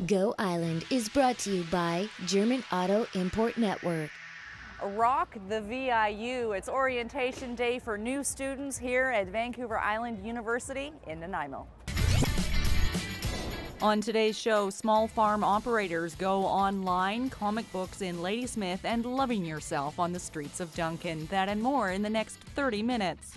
Go Island is brought to you by German Auto Import Network. Rock the VIU. It's orientation day for new students here at Vancouver Island University in Nanaimo. On today's show, small farm operators go online, comic books in Ladysmith, and loving yourself on the streets of Duncan. That and more in the next 30 minutes.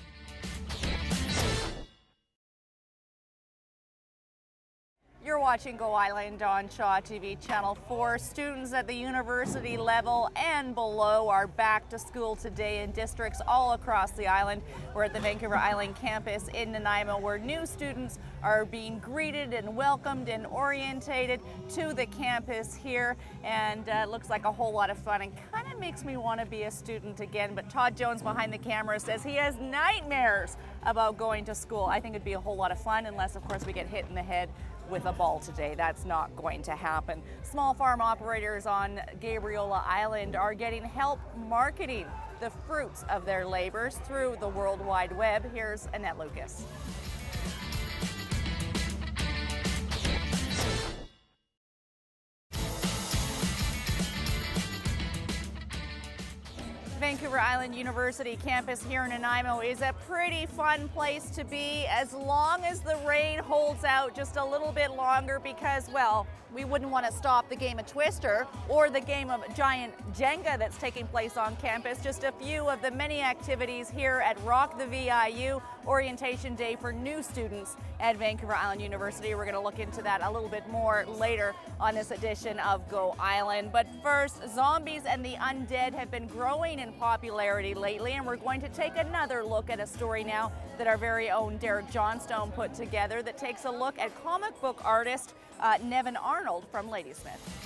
You're watching Go Island on Shaw TV Channel 4. Students at the university level and below are back to school today in districts all across the island. We're at the Vancouver Island campus in Nanaimo, where new students are being greeted and welcomed and orientated to the campus here. And it looks like a whole lot of fun and kind of makes me want to be a student again. But Todd Jones behind the camera says he has nightmares about going to school. I think it'd be a whole lot of fun, unless of course we get hit in the head with a ball today. That's not going to happen. Small farm operators on Gabriola Island are getting help marketing the fruits of their labors through the World Wide Web. Here's Annette Lucas. Vancouver Island University campus here in Nanaimo is a pretty fun place to be, as long as the rain holds out just a little bit longer, because, well, we wouldn't want to stop the game of Twister or the game of giant Jenga that's taking place on campus. Just a few of the many activities here at Rock the VIU, orientation day for new students at Vancouver Island University. We're going to look into that a little bit more later on this edition of Go Island. But first, zombies and the undead have been growing in popularity lately, and we're going to take another look at a story now that our very own Derek Johnstone put together that takes a look at comic book artist Nevin Arnold from Ladysmith.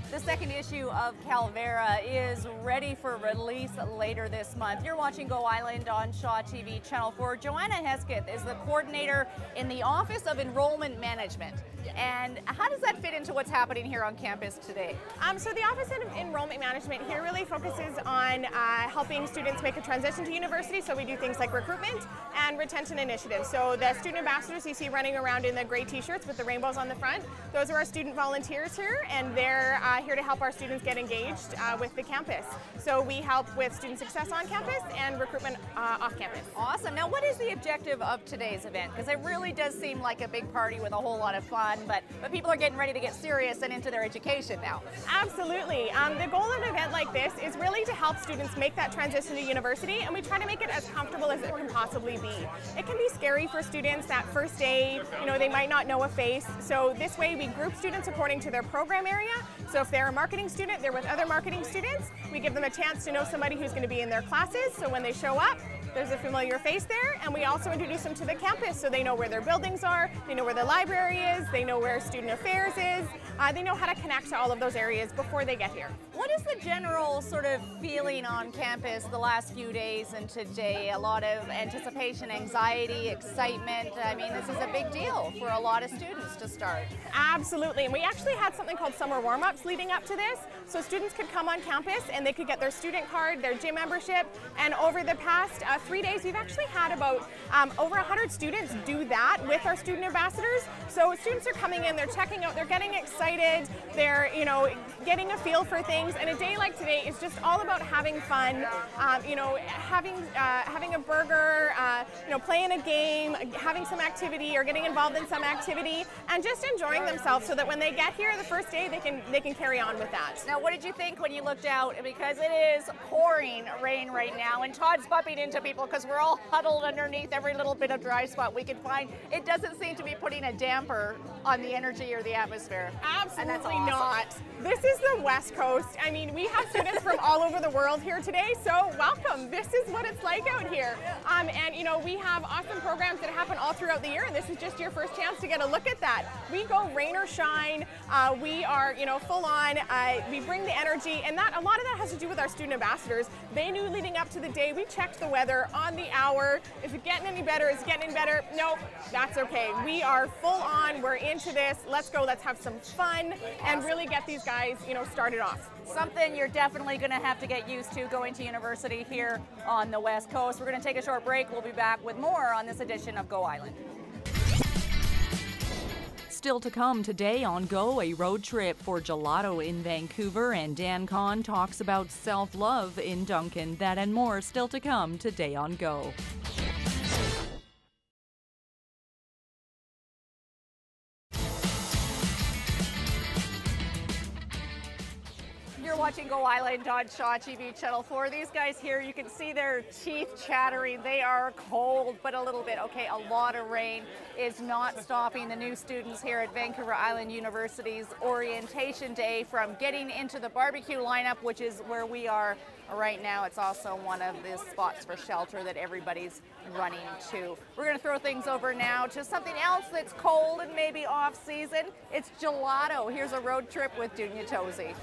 The second issue of Calvera is ready for release later this month. You're watching Go Island on Shaw TV Channel 4. Joanna Hesketh is the coordinator in the Office of Enrollment Management. And how does that fit into what's happening here on campus today? So the Office of Enrollment Management here really focuses on helping students make a transition to university. So we do things like recruitment and retention initiatives. So the student ambassadors you see running around in the gray t-shirts with the rainbows on the front, those are our student volunteers here, and they're here to help our students get engaged with the campus. So we help with student success on campus and recruitment off campus. Awesome. Now, what is the objective of today's event? Because it really does seem like a big party with a whole lot of fun, but people are getting ready to get serious and into their education now. Absolutely. The goal of an event like this is really to help students make that transition to university, and we try to make it as comfortable as it can possibly be. It can be scary for students that first day, they might not know a face. So this way we group students according to their program area. So if they're a marketing student, they're with other marketing students. We give them a chance to know somebody who's going to be in their classes, so when they show up, there's a familiar face there, and we also introduce them to the campus so they know where their buildings are, they know where the library is, they know where student affairs is, they know how to connect to all of those areas before they get here. What is the general sort of feeling on campus the last few days and today? A lot of anticipation, anxiety, excitement. I mean, this is a big deal for a lot of students to start. Absolutely, and we actually had something called summer warm-ups leading up to this, so students could come on campus and they could get their student card, their gym membership, and over the past 3 days we've actually had about over 100 students do that with our student ambassadors. So students are coming in, they're checking out, they're getting excited, they're getting a feel for things, and a day like today is just all about having fun, having a burger, playing a game, having some activity or getting involved in some activity, and just enjoying themselves so that when they get here the first day they can carry on with that. Now, what did you think when you looked out? Because it is pouring rain right now, and Todd's bumping into people because we're all huddled underneath every little bit of dry spot we can find. It doesn't seem to be putting a damper on the energy or the atmosphere. Absolutely not. This is the West Coast. I mean, we have students from all over the world here today, so welcome. This is what it's like out here. And we have awesome programs that happen all throughout the year, and this is just your first chance to get a look at that. We go rain or shine. We are, full on. We bring the energy, and a lot of that has to do with our student ambassadors. They knew leading up to the day. We checked the weather on the hour. Is it getting any better? Is it getting any better? Nope, that's okay. We are full on. We're into this. Let's go. Let's have some fun and really get these guys, started off. Something you're definitely going to have to get used to going to university here on the West Coast. We're going to take a short break. We'll be back with more on this edition of Go Island. Still to come today on Go, a road trip for gelato in Vancouver, and Dan Kahn talks about self-love in Duncan. That and more still to come today on Go. You're watching Go Island on Shaw TV Channel 4. These guys here, you can see their teeth chattering. They are cold, but a little bit. Okay, a lot of rain is not stopping the new students here at Vancouver Island University's orientation day from getting into the barbecue lineup, which is where we are right now. It's also one of the spots for shelter that everybody's running to. We're going to throw things over now to something else that's cold and maybe off season. It's gelato. Here's a road trip with Dunya Tozy.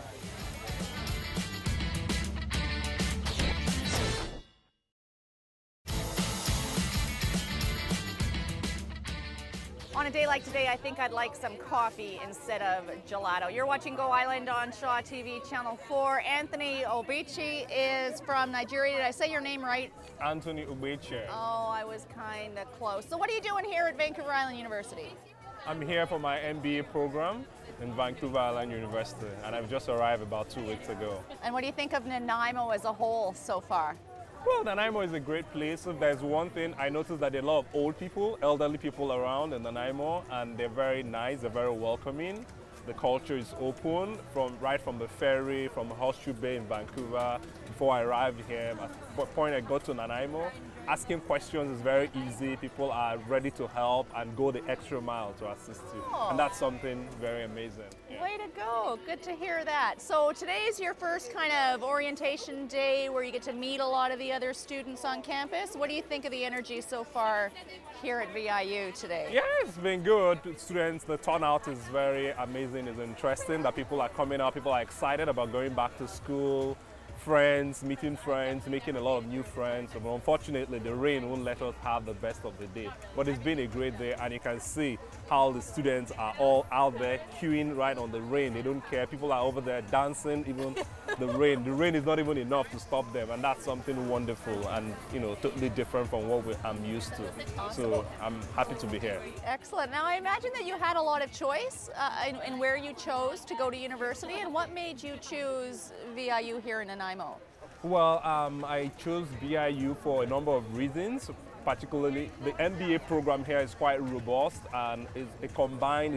On a day like today, I think I'd like some coffee instead of gelato. You're watching Go Island on Shaw TV Channel 4. Anthony Obichi is from Nigeria. Did I say your name right? Anthony Obichi. Oh, I was kind of close. So what are you doing here at Vancouver Island University? I'm here for my MBA program in Vancouver Island University, and I've just arrived about 2 weeks ago. And what do you think of Nanaimo as a whole so far? Well, Nanaimo is a great place. If there's one thing, I noticed that there are a lot of old people, elderly people around in Nanaimo, and they're very nice, they're very welcoming. The culture is open, right from the ferry, from Horseshoe Bay in Vancouver. Before I arrived here, at the point I got to Nanaimo, asking questions is very easy. People are ready to help and go the extra mile to assist you. Oh. And that's something very amazing. Yeah. Way to go. Good to hear that. So today is your first kind of orientation day where you get to meet a lot of the other students on campus. What do you think of the energy so far here at VIU today? Yeah, it's been good. Students, the turnout is very amazing. It's interesting that people are coming out. People are excited about going back to school. Friends, meeting friends, making a lot of new friends. But unfortunately, the rain won't let us have the best of the day. But it's been a great day, and you can see how the students are all out there queuing right on the rain. They don't care. People are over there dancing, even the rain. The rain is not even enough to stop them, and that's something wonderful and totally different from what I'm used to. Awesome. So I'm happy to be here. Excellent. Now I imagine that you had a lot of choice in where you chose to go to university, and what made you choose VIU here in Nanaimo? Well, I chose BIU for a number of reasons. Particularly, the MBA program here is quite robust and is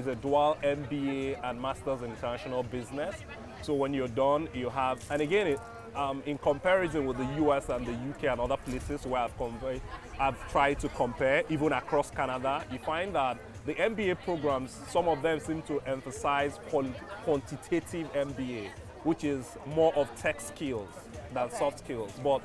a dual MBA and Masters in International Business. So when you're done, you have, and again, in comparison with the US and the UK and other places where I've tried to compare, even across Canada, you find that the MBA programs, some of them seem to emphasize quantitative MBA, which is more of tech skills than soft skills. But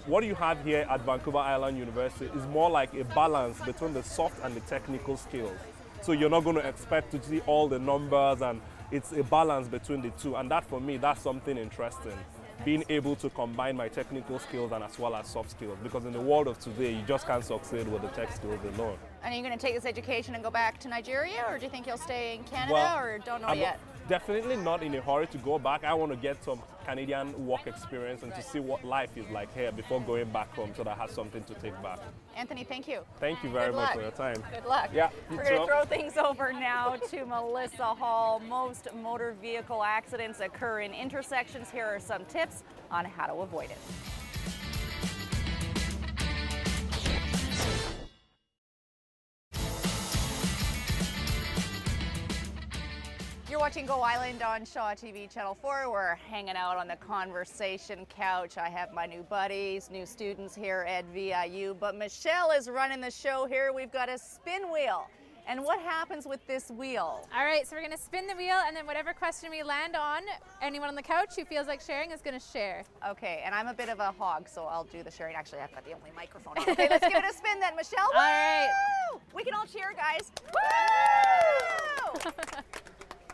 what you have here at Vancouver Island University is more like a balance between the soft and the technical skills. So you're not going to expect to see all the numbers, and it's a balance between the two. And that, for me, that's something interesting. Being able to combine my technical skills and as well as soft skills, because in the world of today, you just can't succeed with the tech skills alone. And are you going to take this education and go back to Nigeria, or do you think you'll stay in Canada, or don't know yet? Definitely not in a hurry to go back. I want to get some Canadian work experience and to see what life is like here before going back home, so that I have something to take back. Anthony, thank you. Thank you very much for your time. Good luck. Yeah, we're going to throw things over now to Melissa Hall. Most motor vehicle accidents occur in intersections. Here are some tips on how to avoid it. You're watching Go Island on Shaw TV Channel 4. We're hanging out on the conversation couch. I have my new buddies, new students here at VIU, but Michelle is running the show here. We've got a spin wheel. And what happens with this wheel? All right, so we're gonna spin the wheel, and then whatever question we land on, anyone on the couch who feels like sharing is gonna share. Okay, and I'm a bit of a hog, so I'll do the sharing. Actually, I've got the only microphone on. Okay, let's give it a spin then, Michelle. All right. Woo! her, guys. Woo!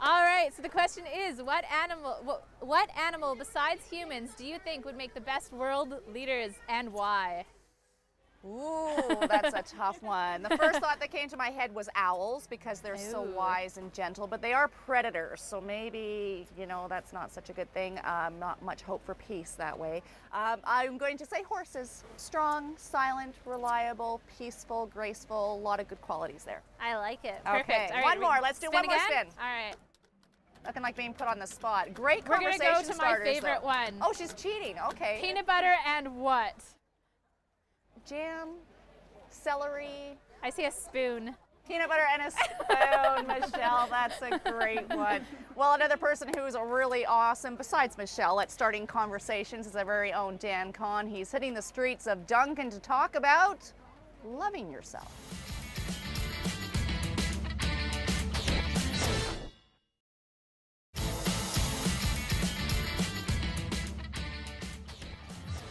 All right, so the question is, what animal besides humans do you think would make the best world leaders and why? Ooh, that's a tough one. The first thought that came to my head was owls because they're so wise and gentle, but they are predators, so maybe, you know, that's not such a good thing. Not much hope for peace that way. I'm going to say horses. Strong, silent, reliable, peaceful, graceful, a lot of good qualities there. I like it. Perfect. Okay, All right, one more. Let's do one more again? spin. All right. Looking like being put on the spot. Great We're conversation going to go to my starters, favorite though. one. Oh, she's cheating. Okay. Peanut butter and what? Jam, celery. I see a spoon. Peanut butter and a spoon, Michelle. That's a great one. Well, another person who's really awesome, besides Michelle, at starting conversations is our very own Dan Kahn. He's hitting the streets of Duncan to talk about loving yourself.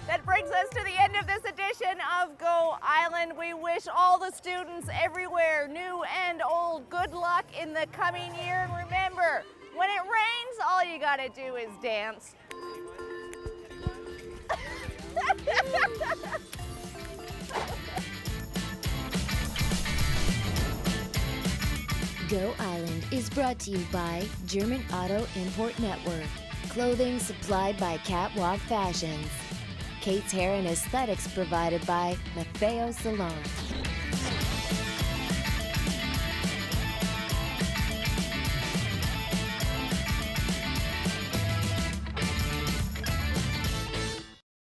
That brings us to the end of this edition of Go Island. We wish all the students everywhere, new and old, good luck in the coming year. And remember, when it rains, all you gotta do is dance. Go Island is brought to you by German Auto Import Network. Clothing supplied by Catwalk Fashions. Kate's Hair and Aesthetics provided by Maffeo Salon.